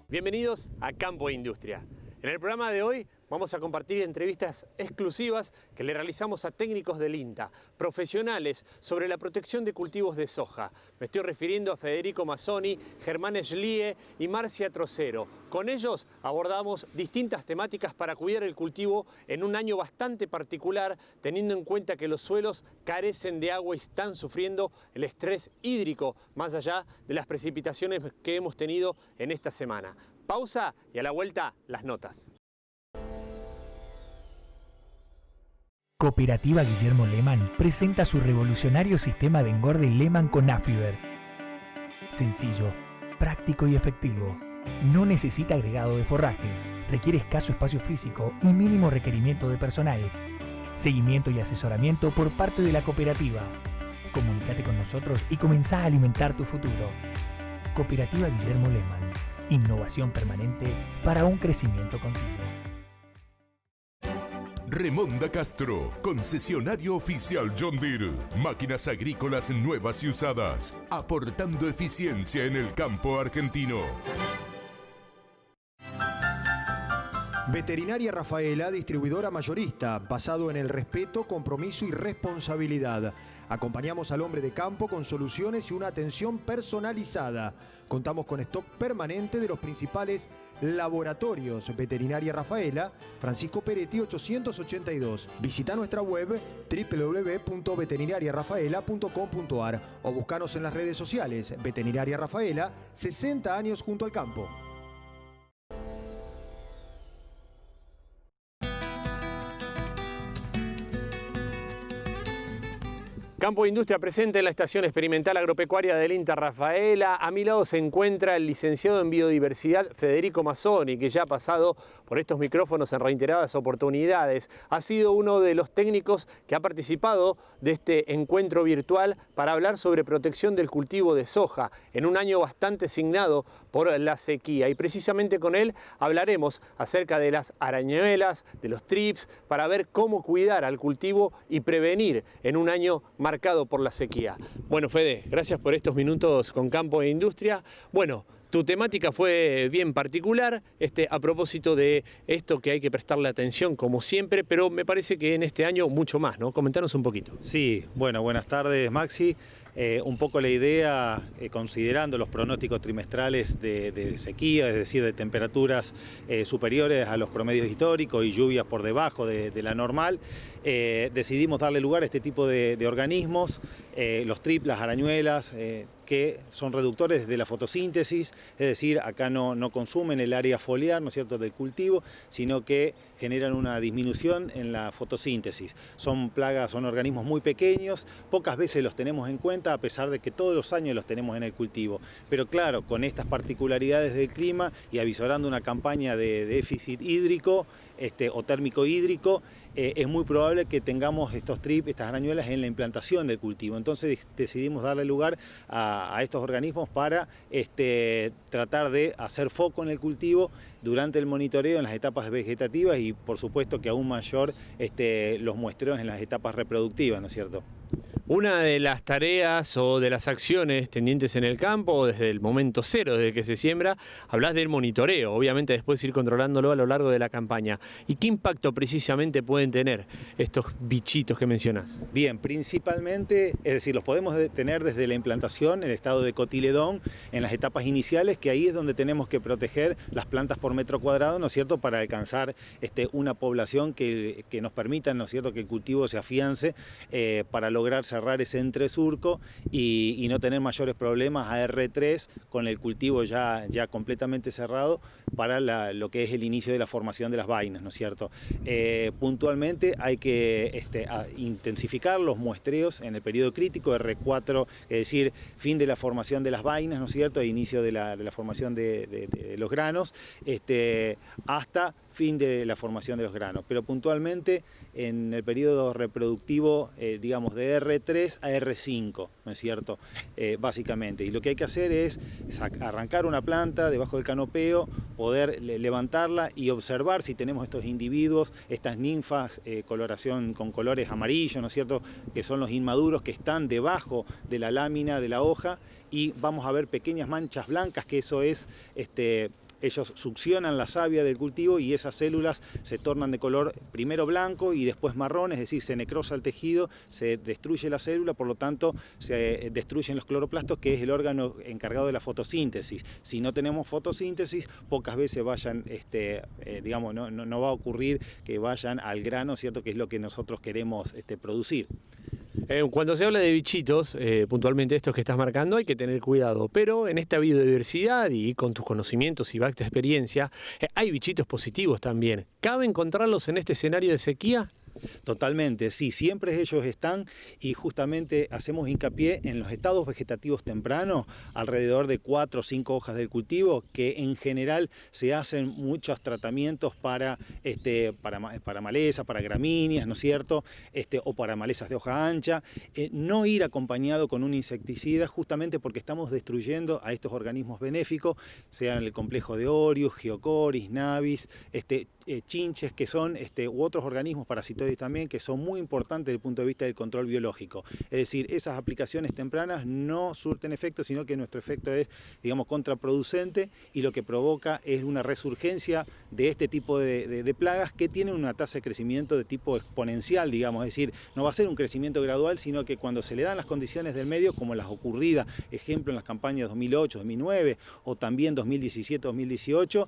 Bienvenidos a Campo e Industria. En el programa de hoy vamos a compartir entrevistas exclusivas que le realizamos a técnicos del INTA, profesionales sobre la protección de cultivos de soja. Me estoy refiriendo a Federico Mazzoni, Germán Schlie y Marcia Trocero. Con ellos abordamos distintas temáticas para cuidar el cultivo en un año bastante particular, teniendo en cuenta que los suelos carecen de agua y están sufriendo el estrés hídrico, más allá de las precipitaciones que hemos tenido en esta semana. Pausa y a la vuelta las notas. Cooperativa Guillermo Lehmann presenta su revolucionario sistema de engorde Lehmann con Afiber. Sencillo, práctico y efectivo. No necesita agregado de forrajes, requiere escaso espacio físico y mínimo requerimiento de personal. Seguimiento y asesoramiento por parte de la cooperativa. Comunícate con nosotros y comenzá a alimentar tu futuro. Cooperativa Guillermo Lehmann. Innovación permanente para un crecimiento continuo. Remonda Castro, concesionario oficial John Deere. Máquinas agrícolas nuevas y usadas, aportando eficiencia en el campo argentino. Veterinaria Rafaela, distribuidora mayorista, basado en el respeto, compromiso y responsabilidad. Acompañamos al hombre de campo con soluciones y una atención personalizada. Contamos con stock permanente de los principales laboratorios. Veterinaria Rafaela, Francisco Peretti 882. Visita nuestra web www.veterinariarafaela.com.ar o buscanos en las redes sociales. Veterinaria Rafaela, 60 años junto al campo. Campo e Industria presente en la Estación Experimental Agropecuaria del INTA Rafaela. A mi lado se encuentra el licenciado en Biodiversidad Federico Mazzoni, que ya ha pasado por estos micrófonos en reiteradas oportunidades. Ha sido uno de los técnicos que ha participado de este encuentro virtual para hablar sobre protección del cultivo de soja en un año bastante signado por la sequía. Y precisamente con él hablaremos acerca de las arañuelas, de los trips, para ver cómo cuidar al cultivo y prevenir en un año marcado por la sequía. Bueno, Fede, gracias por estos minutos con Campo e Industria. Bueno, tu temática fue bien particular, a propósito de esto que hay que prestarle atención como siempre, pero me parece que en este año mucho más, ¿no? Comentanos un poquito. Sí, bueno, buenas tardes, Maxi. Un poco la idea, considerando los pronósticos trimestrales de sequía, es decir, de temperaturas superiores a los promedios históricos y lluvias por debajo de la normal, decidimos darle lugar a este tipo de organismos, los trips, las arañuelas, que son reductores de la fotosíntesis, es decir, acá no consumen el área foliar, ¿no es cierto?, del cultivo, sino que generan una disminución en la fotosíntesis. Son plagas, son organismos muy pequeños, pocas veces los tenemos en cuenta, a pesar de que todos los años los tenemos en el cultivo. Pero claro, con estas particularidades del clima y avisorando una campaña de déficit hídrico o térmico hídrico, es muy probable que tengamos estos trips, estas arañuelas en la implantación del cultivo. Entonces decidimos darle lugar a estos organismos para tratar de hacer foco en el cultivo durante el monitoreo en las etapas vegetativas y por supuesto que aún mayor los muestreos en las etapas reproductivas, ¿no es cierto? Una de las tareas o de las acciones tendientes en el campo, desde el momento cero, desde que se siembra, hablas del monitoreo, obviamente después ir controlándolo a lo largo de la campaña. ¿Y qué impacto precisamente pueden tener estos bichitos que mencionás? Bien, principalmente, es decir, los podemos tener desde la implantación, el estado de cotiledón, en las etapas iniciales, que ahí es donde tenemos que proteger las plantas por metro cuadrado, ¿no es cierto?, para alcanzar una población que nos permita, ¿no es cierto?, que el cultivo se afiance para lograr cerrar ese entresurco y no tener mayores problemas a R3 con el cultivo ya completamente cerrado para lo que es el inicio de la formación de las vainas, ¿no es cierto? Puntualmente hay que intensificar los muestreos en el periodo crítico R4, es decir, fin de la formación de las vainas, ¿no es cierto?, e inicio de la formación de los granos, hasta fin de la formación de los granos, pero puntualmente en el periodo reproductivo, digamos, de R3 a R5, ¿no es cierto?, básicamente. Y lo que hay que hacer es arrancar una planta debajo del canopeo, poder levantarla y observar si tenemos estos individuos, estas ninfas, coloración con colores amarillos, ¿no es cierto?, que son los inmaduros que están debajo de la lámina de la hoja, y vamos a ver pequeñas manchas blancas, que eso es ellos succionan la savia del cultivo y esas células se tornan de color primero blanco y después marrón, es decir, se necrosa el tejido, se destruye la célula, por lo tanto se destruyen los cloroplastos, que es el órgano encargado de la fotosíntesis. Si no tenemos fotosíntesis, pocas veces vayan, digamos, no va a ocurrir que vayan al grano, ¿cierto? Que es lo que nosotros queremos producir. Cuando se habla de bichitos, puntualmente estos que estás marcando, hay que tener cuidado, pero en esta biodiversidad y con tus conocimientos y vasta experiencia, hay bichitos positivos también. ¿Cabe encontrarlos en este escenario de sequía? Totalmente, sí, siempre ellos están y justamente hacemos hincapié en los estados vegetativos tempranos, alrededor de 4 o 5 hojas del cultivo, que en general se hacen muchos tratamientos para malezas, para gramíneas, ¿no es cierto? O para malezas de hoja ancha. No ir acompañado con un insecticida justamente porque estamos destruyendo a estos organismos benéficos, sean el complejo de Orius, Geocoris, Navis, chinches, que son, u otros organismos parasitoides también, que son muy importantes desde el punto de vista del control biológico. Es decir, esas aplicaciones tempranas no surten efecto, sino que nuestro efecto es, digamos, contraproducente, y lo que provoca es una resurgencia de este tipo de plagas que tienen una tasa de crecimiento de tipo exponencial, digamos, es decir, no va a ser un crecimiento gradual, sino que cuando se le dan las condiciones del medio, como las ocurridas, ejemplo, en las campañas 2008, 2009 o también 2017, 2018,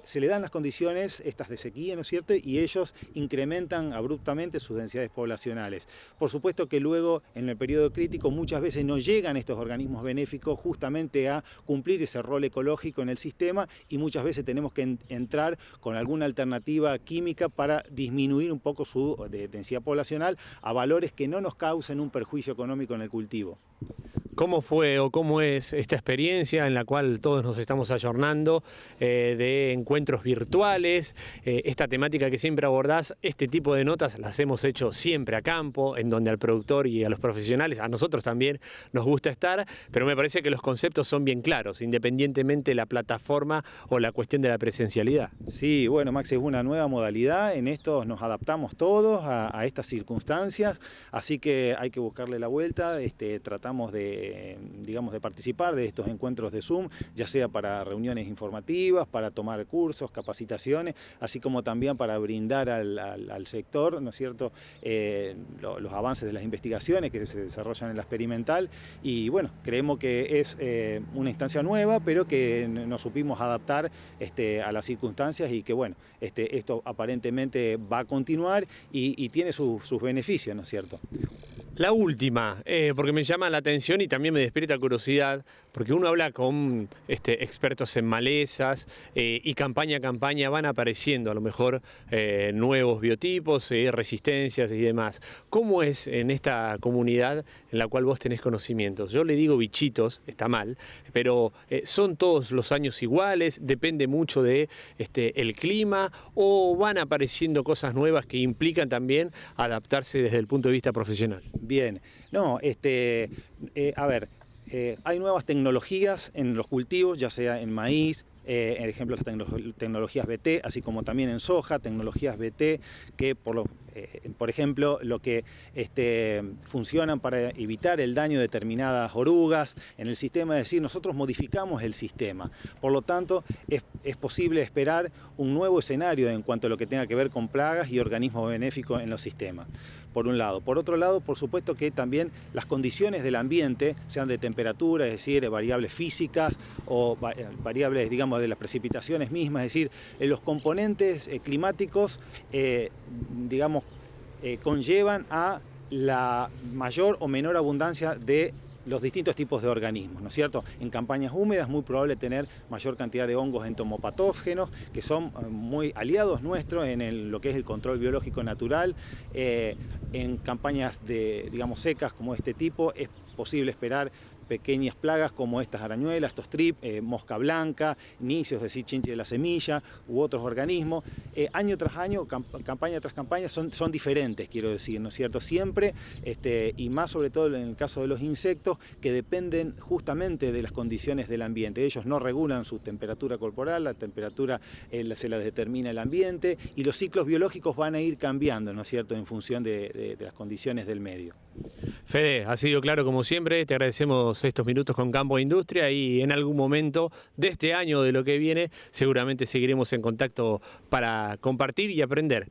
se le dan las condiciones estas de sequía, ¿no es cierto? Y ellos incrementan abruptamente sus densidades poblacionales. Por supuesto que luego, en el periodo crítico, muchas veces no llegan estos organismos benéficos justamente a cumplir ese rol ecológico en el sistema, y muchas veces tenemos que entrar con alguna alternativa química para disminuir un poco su densidad poblacional a valores que no nos causen un perjuicio económico en el cultivo. ¿Cómo fue o cómo es esta experiencia en la cual todos nos estamos ayornando de encuentros virtuales? Esta temática que siempre abordás, este tipo de notas las hemos hecho siempre a campo, en donde al productor y a los profesionales, a nosotros también nos gusta estar, pero me parece que los conceptos son bien claros, independientemente de la plataforma o la cuestión de la presencialidad. Sí, bueno, Max, es una nueva modalidad, en esto nos adaptamos todos a estas circunstancias, así que hay que buscarle la vuelta. Tratamos digamos, de participar de estos encuentros de Zoom, ya sea para reuniones informativas, para tomar cursos, capacitaciones, así como también para brindar al sector, ¿no es cierto?, los avances de las investigaciones que se desarrollan en la experimental. Y bueno, creemos que es una instancia nueva, pero que nos supimos adaptar a las circunstancias, y que bueno, esto aparentemente va a continuar y tiene sus beneficios, ¿no es cierto? La última, porque me llama la atención y también me despierta curiosidad, porque uno habla con expertos en malezas y campaña a campaña van apareciendo a lo mejor nuevos biotipos, resistencias y demás. ¿Cómo es en esta comunidad en la cual vos tenés conocimientos? Yo le digo bichitos, está mal, pero ¿son todos los años iguales? ¿Depende mucho de el clima? ¿O van apareciendo cosas nuevas que implican también adaptarse desde el punto de vista profesional? Bien, no, a ver, hay nuevas tecnologías en los cultivos, ya sea en maíz, por ejemplo, las tecnologías BT, así como también en soja, tecnologías BT que por ejemplo, lo que funcionan para evitar el daño de determinadas orugas en el sistema, es decir, nosotros modificamos el sistema. Por lo tanto, es posible esperar un nuevo escenario en cuanto a lo que tenga que ver con plagas y organismos benéficos en los sistemas, por un lado. Por otro lado, por supuesto que también las condiciones del ambiente, sean de temperatura, es decir, variables físicas o variables, digamos, de las precipitaciones mismas, es decir, los componentes climáticos, digamos, conllevan a la mayor o menor abundancia de los distintos tipos de organismos, ¿no es cierto? En campañas húmedas es muy probable tener mayor cantidad de hongos entomopatógenos, que son muy aliados nuestros en lo que es el control biológico natural. En campañas digamos, secas como este tipo es posible esperar pequeñas plagas como estas arañuelas, estos trip, mosca blanca, nicios, es decir, chinche de la semilla u otros organismos. Año tras año, campaña tras campaña son diferentes, quiero decir, ¿no es cierto? Siempre, y más sobre todo en el caso de los insectos, que dependen justamente de las condiciones del ambiente. Ellos no regulan su temperatura corporal, la temperatura se la determina el ambiente, y los ciclos biológicos van a ir cambiando, ¿no es cierto?, en función de las condiciones del medio. Fede, ha sido claro como siempre, te agradecemos compartimos estos minutos con Campo e Industria y en algún momento de este año o de lo que viene seguramente seguiremos en contacto para compartir y aprender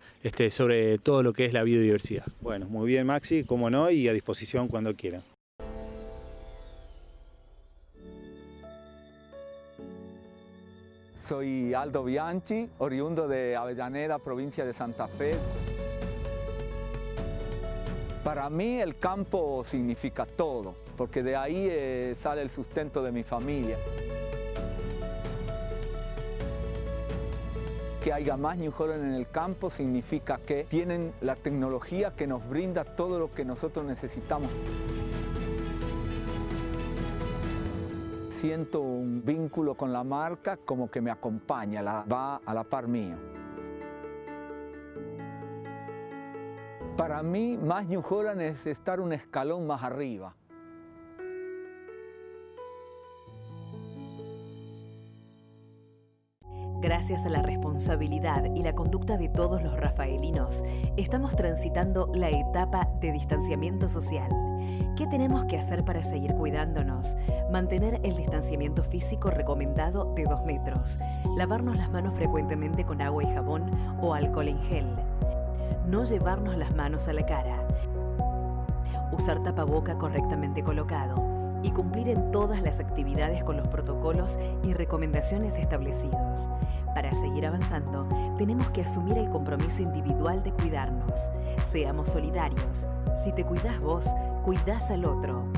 sobre todo lo que es la biodiversidad. Bueno, muy bien Maxi, cómo no, y a disposición cuando quieran. Soy Aldo Bianchi, oriundo de Avellaneda, provincia de Santa Fe. Para mí el campo significa todo, porque de ahí sale el sustento de mi familia. Que haya más New Holland en el campo significa que tienen la tecnología que nos brinda todo lo que nosotros necesitamos. Siento un vínculo con la marca como que me acompaña, va a la par mío. Para mí, más New Holland es estar un escalón más arriba. Gracias a la responsabilidad y la conducta de todos los rafaelinos, estamos transitando la etapa de distanciamiento social. ¿Qué tenemos que hacer para seguir cuidándonos? Mantener el distanciamiento físico recomendado de 2 metros. Lavarnos las manos frecuentemente con agua y jabón o alcohol en gel. No llevarnos las manos a la cara. Usar tapaboca correctamente colocado. Y cumplir en todas las actividades con los protocolos y recomendaciones establecidos. Para seguir avanzando, tenemos que asumir el compromiso individual de cuidarnos. Seamos solidarios. Si te cuidás vos, cuidás al otro.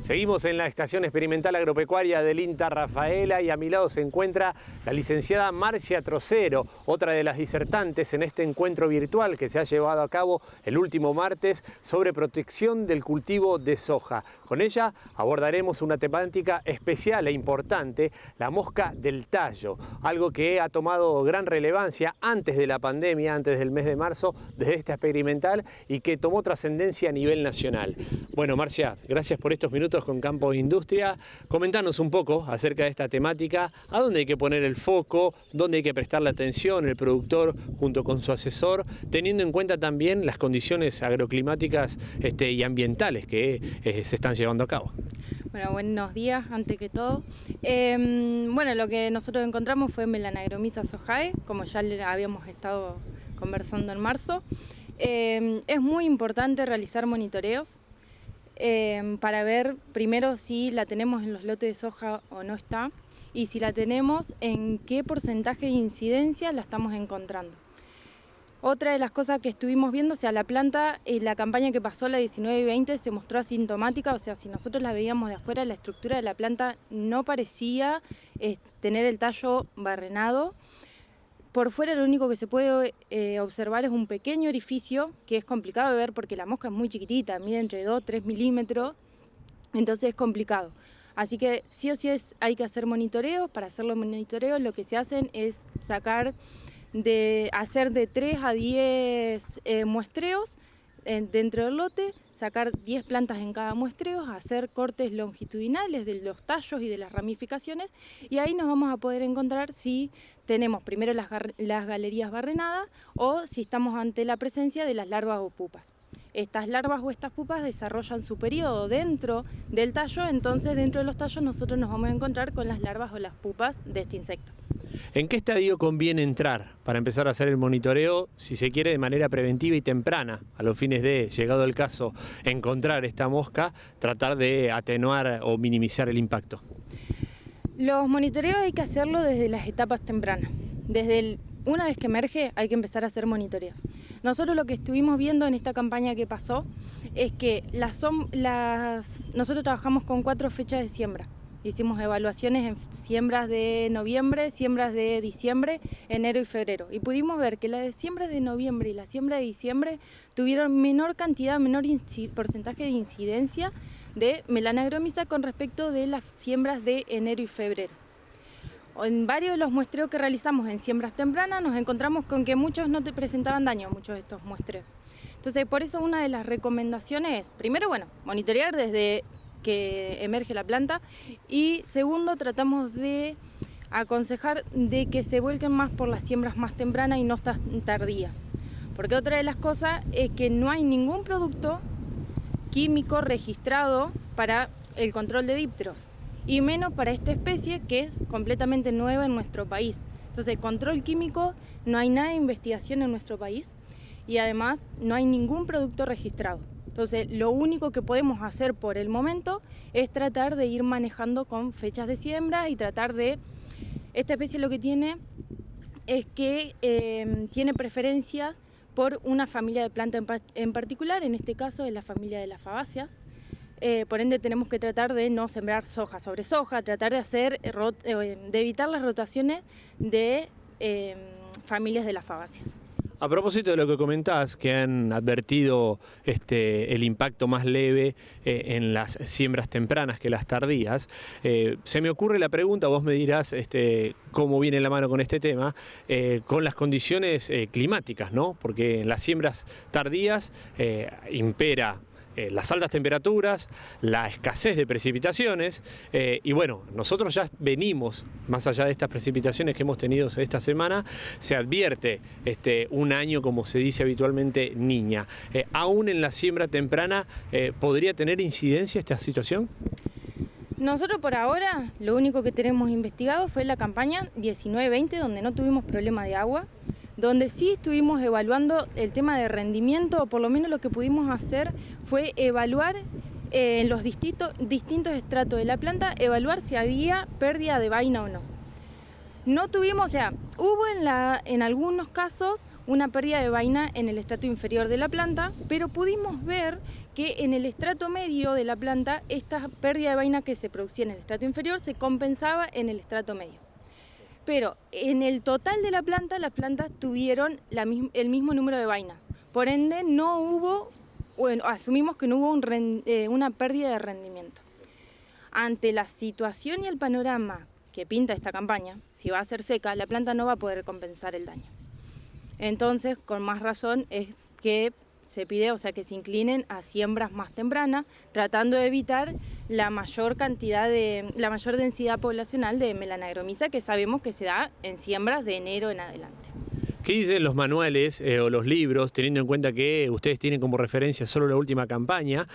Seguimos en la Estación Experimental Agropecuaria del INTA Rafaela y a mi lado se encuentra la licenciada Marcia Trocero, otra de las disertantes en este encuentro virtual que se ha llevado a cabo el último martes sobre protección del cultivo de soja. Con ella abordaremos una temática especial e importante, la mosca del tallo, algo que ha tomado gran relevancia antes de la pandemia, antes del mes de marzo, desde esta experimental y que tomó trascendencia a nivel nacional. Bueno, Marcia, gracias por estos minutos con Campo e Industria. Comentanos un poco acerca de esta temática, a dónde hay que poner el foco, dónde hay que prestarle atención el productor junto con su asesor, teniendo en cuenta también las condiciones agroclimáticas y ambientales que se están llevando a cabo. Bueno, buenos días, antes que todo. Bueno, lo que nosotros encontramos fue Melanagromyza sojae, como ya habíamos estado conversando en marzo. Es muy importante realizar monitoreos para ver primero si la tenemos en los lotes de soja o no está, y si la tenemos, en qué porcentaje de incidencia la estamos encontrando. Otra de las cosas que estuvimos viendo, o sea, la planta, la campaña que pasó, la 19 y 20, se mostró asintomática, o sea, si nosotros la veíamos de afuera, la estructura de la planta no parecía tener el tallo barrenado. Por fuera lo único que se puede observar es un pequeño orificio, que es complicado de ver porque la mosca es muy chiquitita, mide entre 2 y 3 milímetros, entonces es complicado. Así que sí o sí hay que hacer monitoreos. Para hacer los monitoreos lo que se hacen es hacer de 3 a 10 muestreos dentro del lote, sacar 10 plantas en cada muestreo, hacer cortes longitudinales de los tallos y de las ramificaciones, y ahí nos vamos a poder encontrar si tenemos primero las galerías barrenadas o si estamos ante la presencia de las larvas o pupas. Estas larvas o estas pupas desarrollan su periodo dentro del tallo, entonces dentro de los tallos nosotros nos vamos a encontrar con las larvas o las pupas de este insecto. ¿En qué estadio conviene entrar para empezar a hacer el monitoreo, si se quiere, de manera preventiva y temprana, a los fines de, llegado el caso, encontrar esta mosca, tratar de atenuar o minimizar el impacto? Los monitoreos hay que hacerlo desde las etapas tempranas. Una vez que emerge hay que empezar a hacer monitoreos. Nosotros lo que estuvimos viendo en esta campaña que pasó es que nosotros trabajamos con 4 fechas de siembra. Hicimos evaluaciones en siembras de noviembre, siembras de diciembre, enero y febrero. Y pudimos ver que las siembras de noviembre y la siembra de diciembre tuvieron menor porcentaje de incidencia de Melanagromyza con respecto de las siembras de enero y febrero. En varios de los muestreos que realizamos en siembras tempranas nos encontramos con que muchos no te presentaban daño, muchos de estos muestreos. Entonces, por eso una de las recomendaciones es, primero, monitorear desde que emerge la planta. Y segundo, tratamos de aconsejar de que se vuelquen más por las siembras más tempranas y no tan tardías. Porque otra de las cosas es que no hay ningún producto químico registrado para el control de dípteros, y menos para esta especie que es completamente nueva en nuestro país. Entonces, control químico, no hay nada de investigación en nuestro país y además no hay ningún producto registrado. Entonces, lo único que podemos hacer por el momento es tratar de ir manejando con fechas de siembra y tratar de... Esta especie lo que tiene es que tiene preferencias por una familia de planta en particular, en este caso es la familia de las fabáceas. Por ende tenemos que tratar de no sembrar soja sobre soja, tratar de evitar las rotaciones de familias de las fabáceas. A propósito de lo que comentás, que han advertido el impacto más leve en las siembras tempranas que las tardías, se me ocurre la pregunta, vos me dirás cómo viene la mano con este tema, con las condiciones climáticas, ¿no? Porque en las siembras tardías impera las altas temperaturas, la escasez de precipitaciones y bueno, nosotros ya venimos, más allá de estas precipitaciones que hemos tenido esta semana, se advierte un año, como se dice habitualmente, niña. ¿Aún en la siembra temprana podría tener incidencia esta situación? Nosotros por ahora lo único que tenemos investigado fue la campaña 19-20, donde no tuvimos problema de agua, donde sí estuvimos evaluando el tema de rendimiento, o por lo menos lo que pudimos hacer fue evaluar en los distintos estratos de la planta, evaluar si había pérdida de vaina o no. No tuvimos, o sea, hubo en algunos casos una pérdida de vaina en el estrato inferior de la planta, pero pudimos ver que en el estrato medio de la planta esta pérdida de vaina que se producía en el estrato inferior se compensaba en el estrato medio. Pero en el total de las plantas tuvieron el mismo número de vainas. Por ende, no hubo, bueno, asumimos que no hubo una pérdida de rendimiento. Ante la situación y el panorama que pinta esta campaña, si va a ser seca, la planta no va a poder compensar el daño. Entonces, con más razón es que se pide, o sea, que se inclinen a siembras más tempranas, tratando de evitar la mayor densidad poblacional de Melanagromyza, que sabemos que se da en siembras de enero en adelante. ¿Qué dicen los manuales o los libros, teniendo en cuenta que ustedes tienen como referencia solo la última campaña?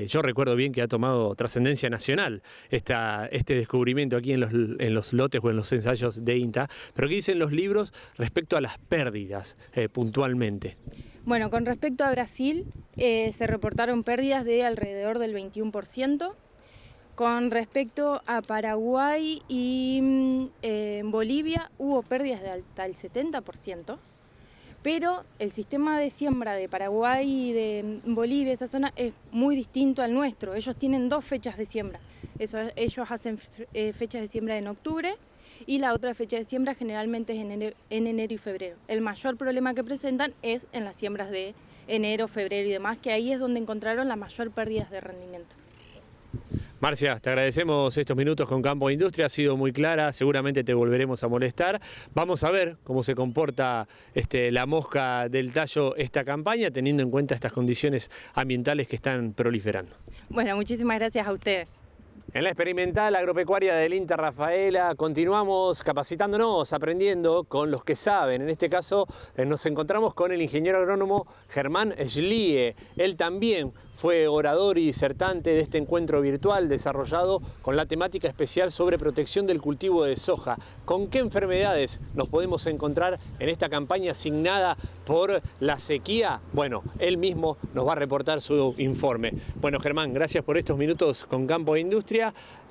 Yo recuerdo bien que ha tomado trascendencia nacional este descubrimiento aquí en los lotes o en los ensayos de INTA, pero ¿qué dicen los libros respecto a las pérdidas puntualmente? Bueno, con respecto a Brasil, se reportaron pérdidas de alrededor del 21%. Con respecto a Paraguay y Bolivia, hubo pérdidas de hasta el 70%. Pero el sistema de siembra de Paraguay y de Bolivia, esa zona, es muy distinto al nuestro. Ellos tienen 2 fechas de siembra. Ellos hacen fechas de siembra en octubre, y la otra fecha de siembra generalmente es en enero y febrero. El mayor problema que presentan es en las siembras de enero, febrero y demás, que ahí es donde encontraron la mayor pérdida de rendimiento. Marcia, te agradecemos estos minutos con Campo Industria, ha sido muy clara, seguramente te volveremos a molestar. Vamos a ver cómo se comporta la mosca del tallo esta campaña, teniendo en cuenta estas condiciones ambientales que están proliferando. Bueno, muchísimas gracias a ustedes. En la experimental agropecuaria del INTA Rafaela continuamos capacitándonos, aprendiendo con los que saben. En este caso nos encontramos con el ingeniero agrónomo Germán Schlie. Él también fue orador y disertante de este encuentro virtual desarrollado con la temática especial sobre protección del cultivo de soja. ¿Con qué enfermedades nos podemos encontrar en esta campaña asignada por la sequía? Bueno, él mismo nos va a reportar su informe. Bueno, Germán, gracias por estos minutos con Campo Industria.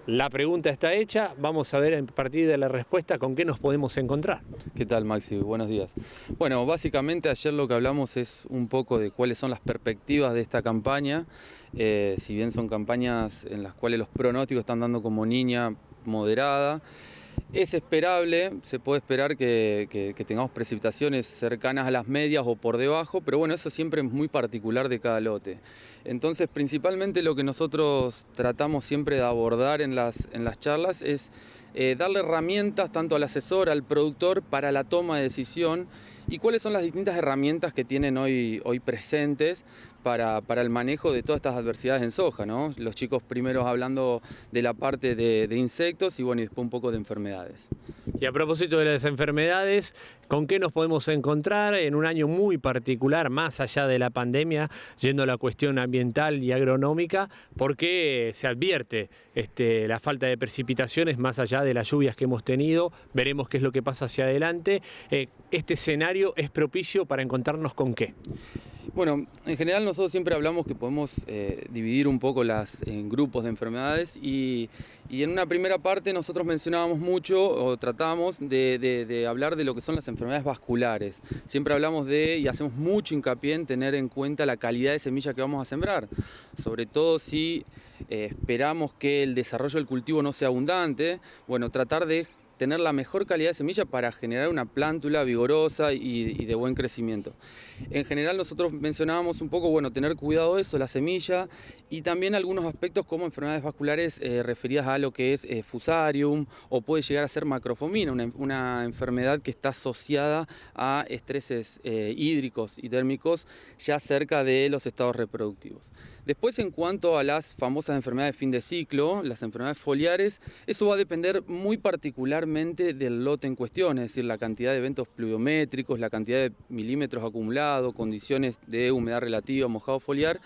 La pregunta está hecha, vamos a ver a partir de la respuesta con qué nos podemos encontrar. ¿Qué tal, Maxi? Buenos días. Bueno, básicamente ayer lo que hablamos es un poco de cuáles son las perspectivas de esta campaña. Si bien son campañas en las cuales los pronósticos están dando como niña moderada, es esperable, se puede esperar que tengamos precipitaciones cercanas a las medias o por debajo, pero bueno, eso siempre es muy particular de cada lote. Entonces, principalmente lo que nosotros tratamos siempre de abordar en las charlas es darle herramientas tanto al asesor, al productor, para la toma de decisión y cuáles son las distintas herramientas que tienen hoy presentes para el manejo de todas estas adversidades en soja, ¿no? Los chicos primero hablando de la parte de insectos y bueno, y después un poco de enfermedades. Y a propósito de las enfermedades, ¿con qué nos podemos encontrar en un año muy particular, más allá de la pandemia, yendo a la cuestión ambiental y agronómica? Porque se advierte la falta de precipitaciones más allá de las lluvias que hemos tenido. Veremos qué es lo que pasa hacia adelante. ¿Este escenario es propicio para encontrarnos con qué? Bueno, en general nosotros siempre hablamos que podemos dividir un poco en grupos de enfermedades y en una primera parte nosotros mencionábamos mucho o tratábamos de hablar de lo que son las enfermedades vasculares. Siempre hablamos y hacemos mucho hincapié en tener en cuenta la calidad de semilla que vamos a sembrar, sobre todo si esperamos que el desarrollo del cultivo no sea abundante, bueno, tratar de tener la mejor calidad de semilla para generar una plántula vigorosa y de buen crecimiento. En general nosotros mencionábamos un poco, bueno, tener cuidado de eso, la semilla, y también algunos aspectos como enfermedades vasculares referidas a lo que es fusarium, o puede llegar a ser macrofomina, una enfermedad que está asociada a estreses hídricos y térmicos ya cerca de los estados reproductivos. Después, en cuanto a las famosas enfermedades de fin de ciclo, las enfermedades foliares, eso va a depender muy particularmente del lote en cuestión, es decir, la cantidad de eventos pluviométricos, la cantidad de milímetros acumulados, condiciones de humedad relativa, mojado foliar,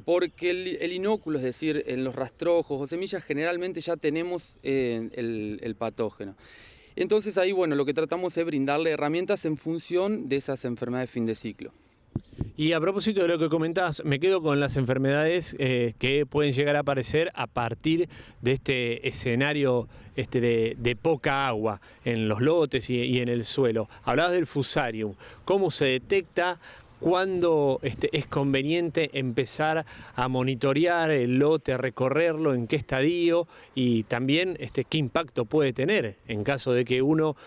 porque el inóculo, es decir, en los rastrojos o semillas, generalmente ya tenemos el patógeno. Entonces ahí, bueno, lo que tratamos es brindarle herramientas en función de esas enfermedades de fin de ciclo. Y a propósito de lo que comentabas, me quedo con las enfermedades que pueden llegar a aparecer a partir de este escenario de poca agua en los lotes y en el suelo. Hablabas del fusarium. ¿Cómo se detecta? ¿Cuándo es conveniente empezar a monitorear el lote, a recorrerlo, en qué estadio y también qué impacto puede tener en caso de que uno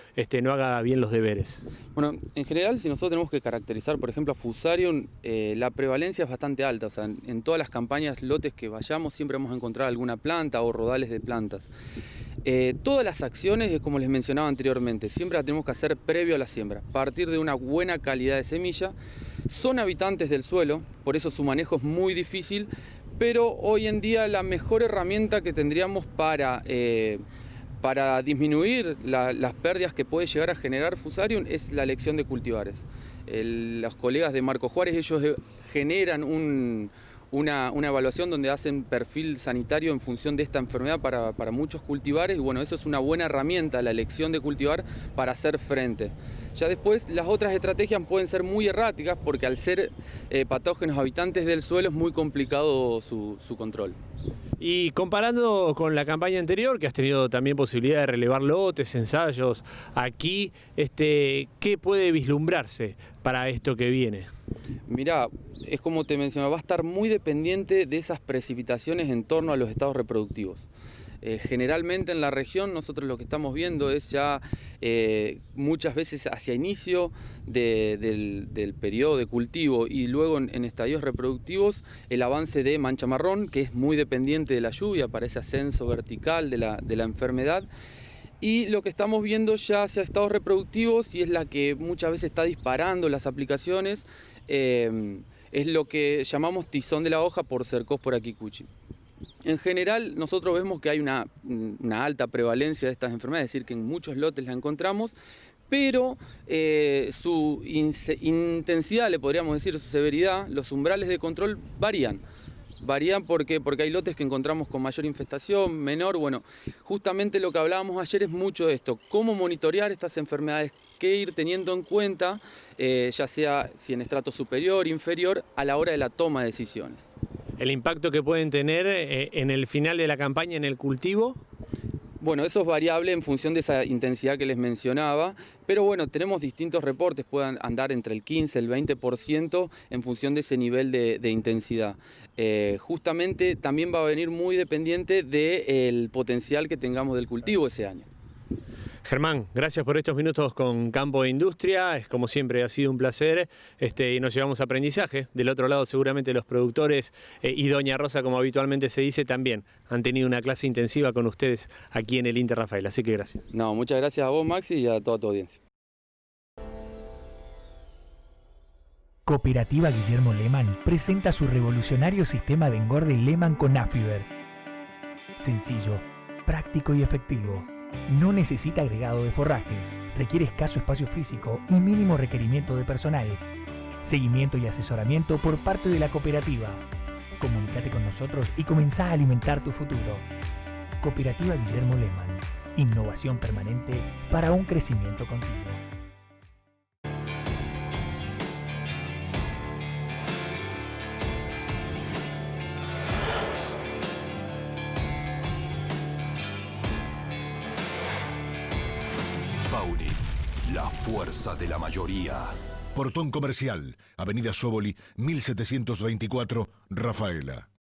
no haga bien los deberes? Bueno, en general, si nosotros tenemos que caracterizar, por ejemplo, a Fusarium, la prevalencia es bastante alta. O sea, en todas las campañas, lotes que vayamos, siempre vamos a encontrar alguna planta o rodales de plantas. Todas las acciones, como les mencionaba anteriormente, siempre las tenemos que hacer previo a la siembra, partir de una buena calidad de semilla. Son habitantes del suelo, por eso su manejo es muy difícil, pero hoy en día la mejor herramienta que tendríamos para disminuir las pérdidas que puede llegar a generar Fusarium es la elección de cultivares. Los colegas de Marco Juárez, ellos generan una evaluación donde hacen perfil sanitario en función de esta enfermedad para muchos cultivares, y bueno, eso es una buena herramienta, la elección de cultivar para hacer frente. Ya después las otras estrategias pueden ser muy erráticas porque al ser patógenos habitantes del suelo es muy complicado su control. Y comparando con la campaña anterior, que has tenido también posibilidad de relevar lotes, ensayos, aquí, ¿qué puede vislumbrarse para esto que viene? Mirá, es como te mencionaba, va a estar muy dependiente de esas precipitaciones en torno a los estados reproductivos. Generalmente en la región nosotros lo que estamos viendo es ya muchas veces hacia inicio del periodo de cultivo y luego en estadios reproductivos el avance de mancha marrón, que es muy dependiente de la lluvia para ese ascenso vertical de la enfermedad. Y lo que estamos viendo ya hacia estados reproductivos, y es la que muchas veces está disparando las aplicaciones, es lo que llamamos tizón de la hoja por Cercospora kikuchi. En general, nosotros vemos que hay una alta prevalencia de estas enfermedades, es decir, que en muchos lotes las encontramos, pero su intensidad, le podríamos decir, su severidad, los umbrales de control varían. Varían porque hay lotes que encontramos con mayor infestación, menor. Bueno, justamente lo que hablábamos ayer es mucho de esto, cómo monitorear estas enfermedades, qué ir teniendo en cuenta, ya sea si en estrato superior, inferior, a la hora de la toma de decisiones. ¿El impacto que pueden tener en el final de la campaña en el cultivo? Bueno, eso es variable en función de esa intensidad que les mencionaba, pero bueno, tenemos distintos reportes, pueden andar entre el 15 y el 20% en función de ese nivel de intensidad. Justamente también va a venir muy dependiente del potencial que tengamos del cultivo ese año. Germán, gracias por estos minutos con Campo e Industria. Es como siempre, ha sido un placer y nos llevamos aprendizaje. Del otro lado, seguramente los productores y Doña Rosa, como habitualmente se dice, también han tenido una clase intensiva con ustedes aquí en el Inter Rafael. Así que gracias. No, muchas gracias a vos, Maxi, y a toda tu audiencia. Cooperativa Guillermo Lehmann presenta su revolucionario sistema de engorde Lehmann con Afiber. Sencillo, práctico y efectivo. No necesita agregado de forrajes, requiere escaso espacio físico y mínimo requerimiento de personal. Seguimiento y asesoramiento por parte de la cooperativa. Comunícate con nosotros y comenzá a alimentar tu futuro. Cooperativa Guillermo Lehmann. Innovación permanente para un crecimiento continuo. Pauni, la fuerza de la mayoría. Portón Comercial, Avenida Sóboli, 1724, Rafaela.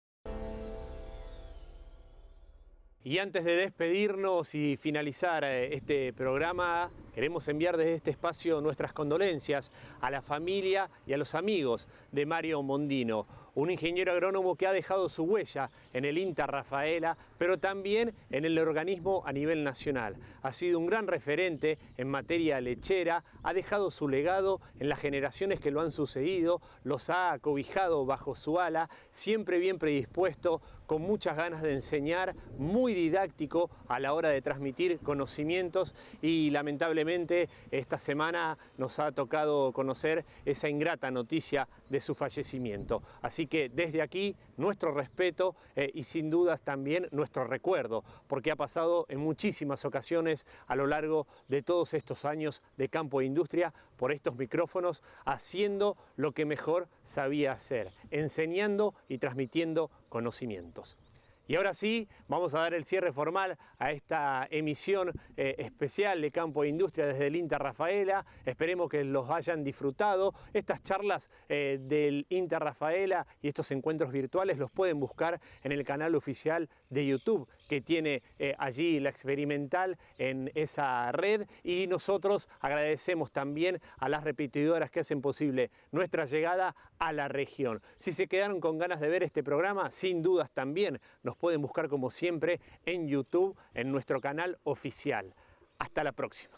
Y antes de despedirnos y finalizar este programa, queremos enviar desde este espacio nuestras condolencias a la familia y a los amigos de Mario Mondino, un ingeniero agrónomo que ha dejado su huella en el INTA Rafaela, pero también en el organismo a nivel nacional. Ha sido un gran referente en materia lechera, ha dejado su legado en las generaciones que lo han sucedido, los ha acobijado bajo su ala, siempre bien predispuesto, con muchas ganas de enseñar, muy didáctico a la hora de transmitir conocimientos, y lamentablemente esta semana nos ha tocado conocer esa ingrata noticia de su fallecimiento. Así que desde aquí nuestro respeto y sin dudas también nuestro recuerdo, porque ha pasado en muchísimas ocasiones a lo largo de todos estos años de Campo e Industria por estos micrófonos, haciendo lo que mejor sabía hacer, enseñando y transmitiendo conocimientos. Y ahora sí, vamos a dar el cierre formal a esta emisión especial de Campo e Industria desde el INTA Rafaela. Esperemos que los hayan disfrutado. Estas charlas del INTA Rafaela y estos encuentros virtuales los pueden buscar en el canal oficial de YouTube que tiene allí la Experimental en esa red. Y nosotros agradecemos también a las repetidoras que hacen posible nuestra llegada a la región. Si se quedaron con ganas de ver este programa, sin dudas también nos pueden buscar como siempre en YouTube, en nuestro canal oficial. Hasta la próxima.